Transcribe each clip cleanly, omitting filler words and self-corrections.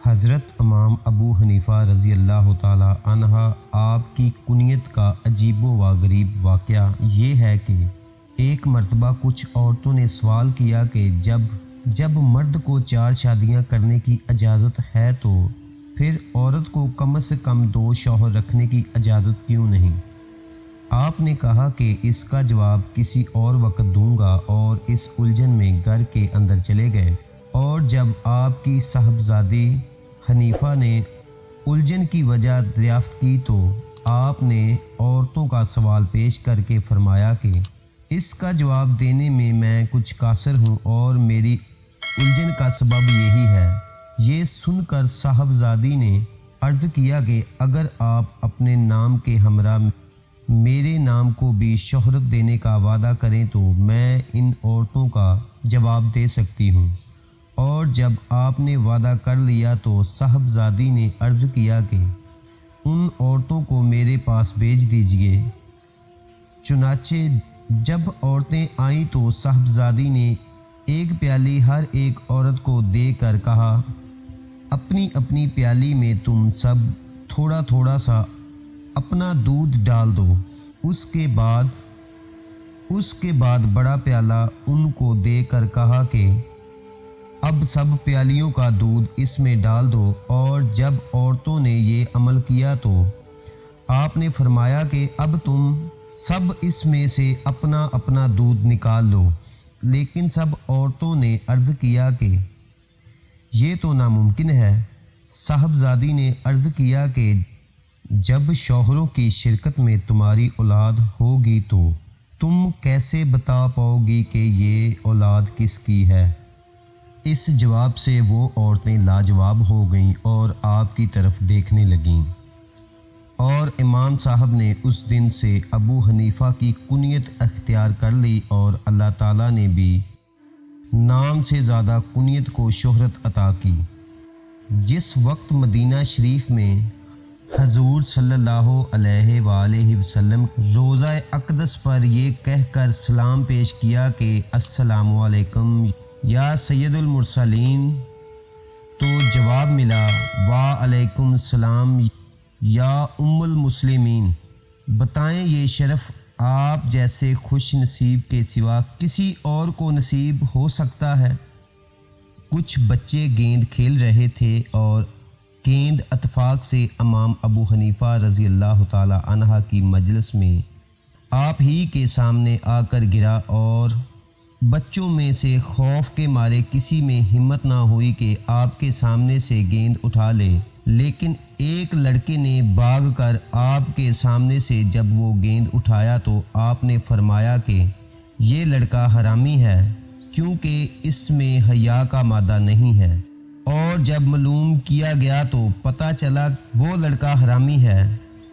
حضرت امام ابو حنیفہ رضی اللہ تعالی عنہ آپ کی کنیت کا عجیب و غریب واقعہ یہ ہے کہ ایک مرتبہ کچھ عورتوں نے سوال کیا کہ جب مرد کو 4 شادیاں کرنے کی اجازت ہے تو پھر عورت کو کم از کم 2 شوہر رکھنے کی اجازت کیوں نہیں؟ آپ نے کہا کہ اس کا جواب کسی اور وقت دوں گا، اور اس الجھن میں گھر کے اندر چلے گئے۔ اور جب آپ کی صاحبزادی حنیفہ نے الجھن کی وجہ دریافت کی تو آپ نے عورتوں کا سوال پیش کر کے فرمایا کہ اس کا جواب دینے میں میں کچھ قاصر ہوں اور میری الجھن کا سبب یہی ہے۔ یہ سن کر صاحبزادی نے عرض کیا کہ اگر آپ اپنے نام کے ہمراہ میرے نام کو بھی شہرت دینے کا وعدہ کریں تو میں ان عورتوں کا جواب دے سکتی ہوں۔ اور جب آپ نے وعدہ کر لیا تو صاحبزادی نے عرض کیا کہ ان عورتوں کو میرے پاس بھیج دیجئے۔ چنانچہ جب عورتیں آئیں تو صاحبزادی نے ایک پیالی ہر ایک عورت کو دے کر کہا، اپنی اپنی پیالی میں تم سب تھوڑا تھوڑا سا اپنا دودھ ڈال دو۔ اس کے بعد بڑا پیالہ ان کو دے کر کہا کہ اب سب پیالیوں کا دودھ اس میں ڈال دو۔ اور جب عورتوں نے یہ عمل کیا تو آپ نے فرمایا کہ اب تم سب اس میں سے اپنا اپنا دودھ نکال لو۔ لیکن سب عورتوں نے عرض کیا کہ یہ تو ناممکن ہے۔ صاحبزادی نے عرض کیا کہ جب شوہروں کی شرکت میں تمہاری اولاد ہوگی تو تم کیسے بتا پاؤ گی کہ یہ اولاد کس کی ہے؟ اس جواب سے وہ عورتیں لاجواب ہو گئیں اور آپ کی طرف دیکھنے لگیں۔ اور امام صاحب نے اس دن سے ابو حنیفہ کی کنیت اختیار کر لی، اور اللہ تعالیٰ نے بھی نام سے زیادہ کنیت کو شہرت عطا کی۔ جس وقت مدینہ شریف میں حضور صلی اللہ علیہ وآلہ وسلم روضہ اقدس پر یہ کہہ کر سلام پیش کیا کہ السلام علیکم یا سید المرسلین، تو جواب ملا وعلیکم السلام یا ام المسلمین۔ بتائیں یہ شرف آپ جیسے خوش نصیب کے سوا کسی اور کو نصیب ہو سکتا ہے؟ کچھ بچے گیند کھیل رہے تھے اور گیند اتفاق سے امام ابو حنیفہ رضی اللہ تعالی عنہ کی مجلس میں آپ ہی کے سامنے آ کر گرا، اور بچوں میں سے خوف کے مارے کسی میں ہمت نہ ہوئی کہ آپ کے سامنے سے گیند اٹھا لے۔ لیکن ایک لڑکے نے بھاگ کر آپ کے سامنے سے جب وہ گیند اٹھایا تو آپ نے فرمایا کہ یہ لڑکا حرامی ہے، کیونکہ اس میں حیا کا مادہ نہیں ہے۔ اور جب معلوم کیا گیا تو پتہ چلا وہ لڑکا حرامی ہے۔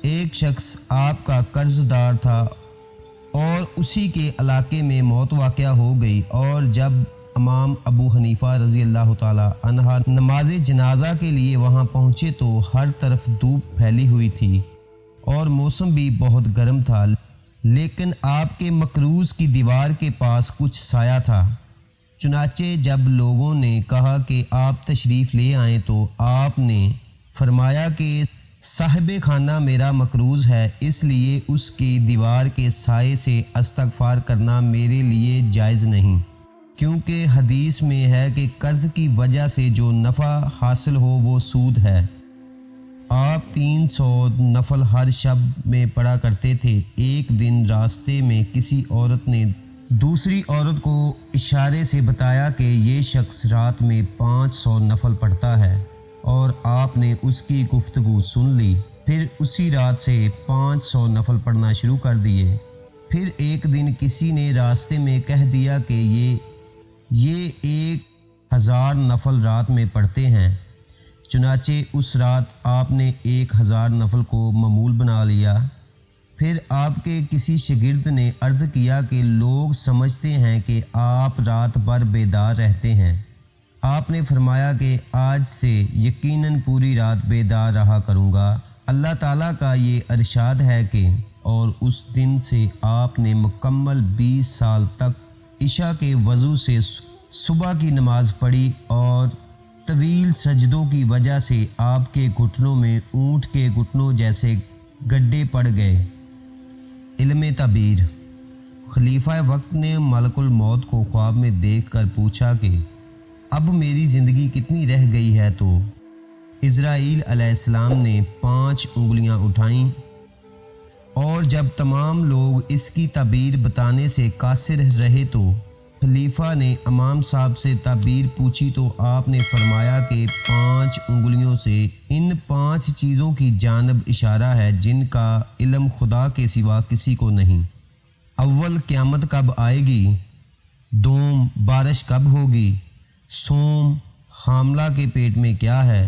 ایک شخص آپ کا قرض دار تھا اور اسی کے علاقے میں موت واقع ہو گئی، اور جب امام ابو حنیفہ رضی اللہ تعالی عنہ نماز جنازہ کے لیے وہاں پہنچے تو ہر طرف دھوپ پھیلی ہوئی تھی اور موسم بھی بہت گرم تھا، لیکن آپ کے مقروض کی دیوار کے پاس کچھ سایہ تھا۔ چنانچہ جب لوگوں نے کہا کہ آپ تشریف لے آئیں تو آپ نے فرمایا کہ صاحب خانہ میرا مقروض ہے، اس لیے اس کی دیوار کے سائے سے استغفار کرنا میرے لیے جائز نہیں، کیونکہ حدیث میں ہے کہ قرض کی وجہ سے جو نفع حاصل ہو وہ سود ہے۔ آپ 300 نفل ہر شب میں پڑھا کرتے تھے۔ ایک دن راستے میں کسی عورت نے دوسری عورت کو اشارے سے بتایا کہ یہ شخص رات میں 500 نفل پڑھتا ہے، اور آپ نے اس کی گفتگو سن لی، پھر اسی رات سے 500 نفل پڑھنا شروع کر دیے۔ پھر ایک دن کسی نے راستے میں کہہ دیا کہ یہ 1000 نفل رات میں پڑھتے ہیں۔ چنانچہ اس رات آپ نے 1000 نفل کو معمول بنا لیا۔ پھر آپ کے کسی شاگرد نے عرض کیا کہ لوگ سمجھتے ہیں کہ آپ رات بھر بیدار رہتے ہیں۔ آپ نے فرمایا کہ آج سے یقیناً پوری رات بیدار رہا کروں گا۔ اللہ تعالیٰ کا یہ ارشاد ہے کہ اور اس دن سے آپ نے مکمل 20 سال تک عشاء کے وضو سے صبح کی نماز پڑھی، اور طویل سجدوں کی وجہ سے آپ کے گھٹنوں میں اونٹ کے گھٹنوں جیسے گڈھے پڑ گئے۔ علم تعبیر۔ خلیفہ وقت نے ملک الموت کو خواب میں دیکھ کر پوچھا کہ اب میری زندگی کتنی رہ گئی ہے، تو اسرائیل علیہ السلام نے 5 انگلیاں اٹھائیں، اور جب تمام لوگ اس کی تعبیر بتانے سے قاصر رہے تو خلیفہ نے امام صاحب سے تعبیر پوچھی تو آپ نے فرمایا کہ 5 انگلیوں سے ان 5 چیزوں کی جانب اشارہ ہے جن کا علم خدا کے سوا کسی کو نہیں۔ اول، قیامت کب آئے گی؟ دوم، بارش کب ہوگی؟ سوم، حاملہ کے پیٹ میں کیا ہے؟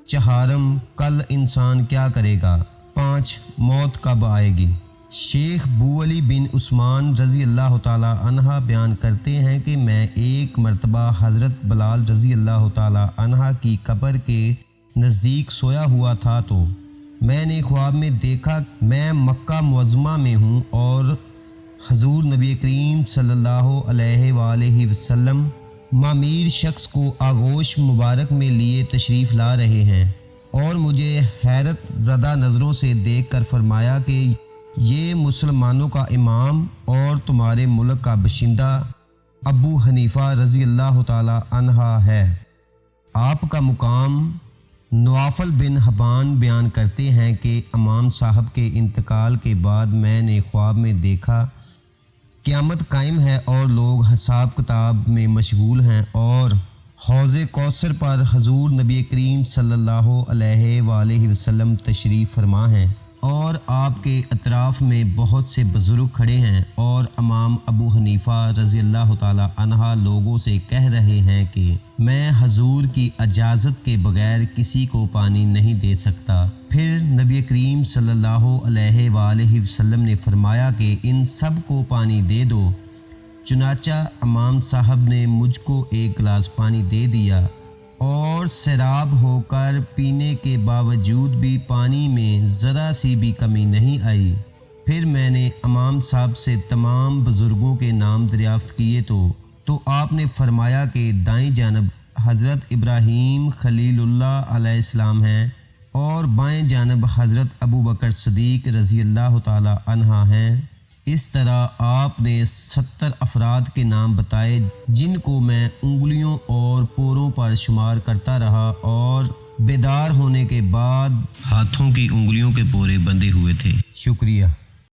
چہارم، کل انسان کیا کرے گا؟ 5، موت کب آئے گی؟ شیخ بو علی بن عثمان رضی اللہ تعالی عنہ بیان کرتے ہیں کہ میں ایک مرتبہ حضرت بلال رضی اللہ تعالی عنہ کی قبر کے نزدیک سویا ہوا تھا تو میں نے خواب میں دیکھا میں مکہ معظمہ میں ہوں اور حضور نبی کریم صلی اللہ علیہ وآلہ وسلم معمیر شخص کو آغوش مبارک میں لیے تشریف لا رہے ہیں، اور مجھے حیرت زدہ نظروں سے دیکھ کر فرمایا کہ یہ مسلمانوں کا امام اور تمہارے ملک کا باشندہ ابو حنیفہ رضی اللہ تعالی عنہ ہے۔ آپ کا مقام نوافل بن حبان بیان کرتے ہیں کہ امام صاحب کے انتقال کے بعد میں نے خواب میں دیکھا قیامت قائم ہے اور لوگ حساب کتاب میں مشغول ہیں، اور حوض کوثر پر حضور نبی کریم صلی اللہ علیہ وآلہ وسلم تشریف فرما ہیں، اور آپ کے اطراف میں بہت سے بزرگ کھڑے ہیں، اور امام ابو حنیفہ رضی اللہ تعالی عنہ لوگوں سے کہہ رہے ہیں کہ میں حضور کی اجازت کے بغیر کسی کو پانی نہیں دے سکتا۔ پھر نبی کریم صلی اللہ علیہ وآلہ وسلم نے فرمایا کہ ان سب کو پانی دے دو۔ چنانچہ امام صاحب نے مجھ کو ایک گلاس پانی دے دیا، اور سیراب ہو کر پینے کے باوجود بھی پانی میں ذرا سی بھی کمی نہیں آئی۔ پھر میں نے امام صاحب سے تمام بزرگوں کے نام دریافت کیے تو آپ نے فرمایا کہ دائیں جانب حضرت ابراہیم خلیل اللہ علیہ السلام ہیں، اور بائیں جانب حضرت ابو بکر صدیق رضی اللہ تعالی عنہ ہیں۔ اس طرح آپ نے 70 افراد کے نام بتائے جن کو میں انگلیوں اور پوروں پر شمار کرتا رہا، اور بیدار ہونے کے بعد ہاتھوں کی انگلیوں کے پورے بندھے ہوئے تھے۔ شکریہ۔